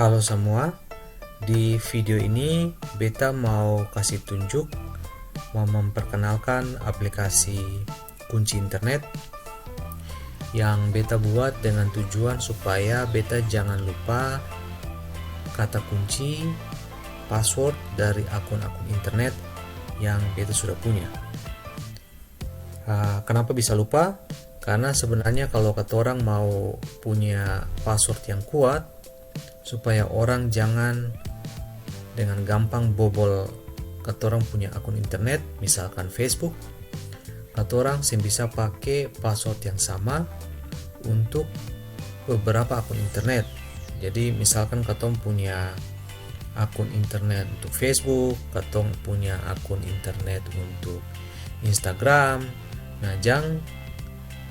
Halo semua, di video ini beta mau kasih tunjuk, mau memperkenalkan aplikasi kunci internet yang beta buat dengan tujuan supaya beta jangan lupa kata kunci, password dari akun-akun internet yang beta sudah punya. Kenapa bisa lupa? Karena sebenarnya kalau kata orang mau punya password yang kuat supaya orang jangan dengan gampang bobol kata orang punya akun internet, misalkan Facebook, kata orang bisa pakai password yang sama untuk beberapa akun internet. Jadi misalkan kata orang punya akun internet untuk Facebook, kata orang punya akun internet untuk Instagram. Nah, jangan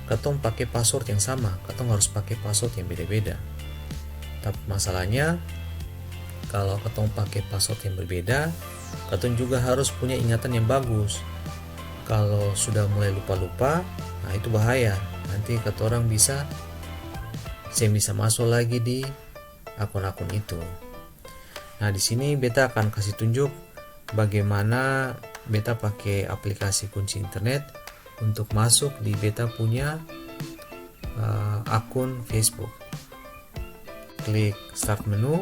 katong pakai password yang sama, katong harus pakai password yang beda-beda. Tapi masalahnya kalau katong pakai password yang berbeda, katong juga harus punya ingatan yang bagus. Kalau sudah mulai lupa-lupa, nah itu bahaya. Nanti kata orang bisa masuk lagi di akun-akun itu. Nah, di sini beta akan kasih tunjuk bagaimana beta pakai aplikasi kunci internet untuk masuk di beta punya akun Facebook. Klik start menu,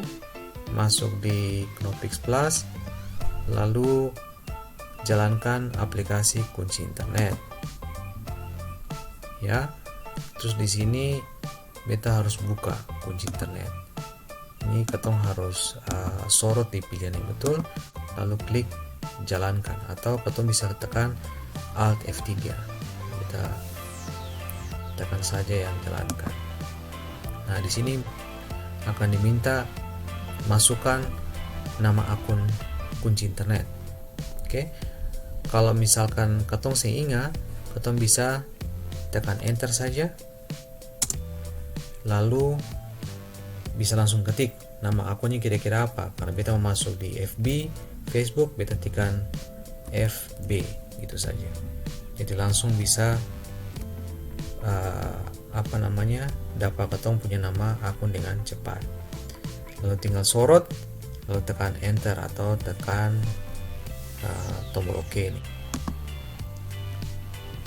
masuk di Knopix Plus, lalu jalankan aplikasi kunci internet. Ya, terus di sini beta harus buka kunci internet. Ini ketong harus sorot di pilihan yang betul, lalu klik jalankan, atau ketong bisa tekan Alt F3. Kita tekan saja yang jalankan. Nah, di sini akan diminta masukkan nama akun kunci internet. Oke. Kalau misalkan ketong ingat, ketong bisa tekan enter saja. Lalu bisa langsung ketik nama akunnya kira-kira apa. Karena beta mau masuk di FB, Facebook, beta tekan FB gitu saja. Jadi langsung bisa dapat ketong punya nama akun dengan cepat. Lalu tinggal sorot, lalu tekan enter atau tekan tombol OK ini.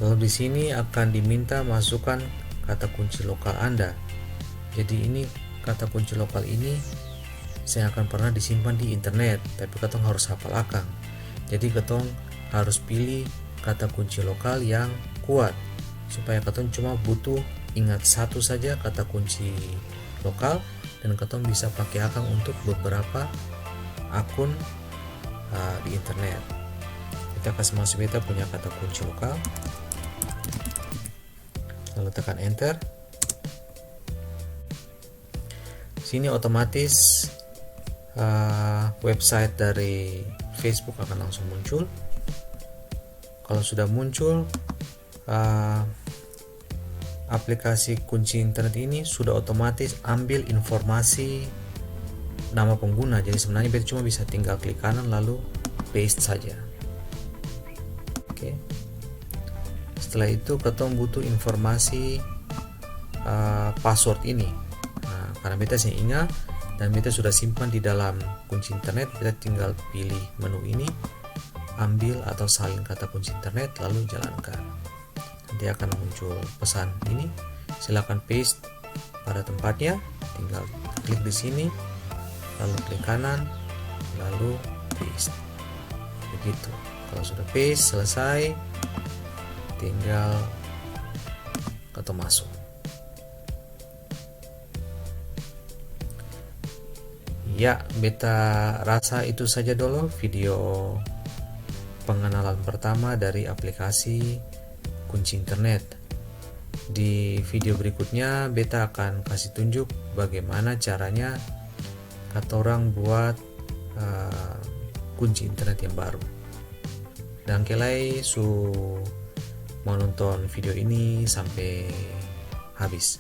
Lalu di sini akan diminta masukkan kata kunci lokal Anda. Jadi ini kata kunci lokal ini saya akan pernah disimpan di internet, tapi ketong harus hafal akang. Jadi ketong harus pilih kata kunci lokal yang kuat supaya ketong cuma butuh ingat satu saja kata kunci lokal dan ketong bisa pakai akang untuk beberapa akun di internet. Kita kasih masuk beta punya kata kunci lokal, lalu tekan enter. Sini otomatis website dari Facebook akan langsung muncul. Kalau sudah muncul, aplikasi kunci internet ini sudah otomatis ambil informasi nama pengguna. Jadi sebenarnya beta cuma bisa tinggal klik kanan lalu paste saja. Oke. Setelah itu ketong butuh informasi password ini. Nah, karena beta ingat dan beta sudah simpan di dalam kunci internet, beta tinggal pilih menu ini, ambil atau salin kata kunci internet lalu jalankan. Nanti akan muncul pesan ini, silakan paste pada tempatnya, tinggal klik di sini lalu klik kanan lalu paste. Begitu. Kalau sudah paste selesai, tinggal ketong masuk. Ya, beta rasa itu saja dulu video pengenalan pertama dari aplikasi kunci internet. Di video berikutnya beta akan kasih tunjuk bagaimana caranya kata orang buat kunci internet yang baru. Dan kelai su mau nonton video ini sampai habis.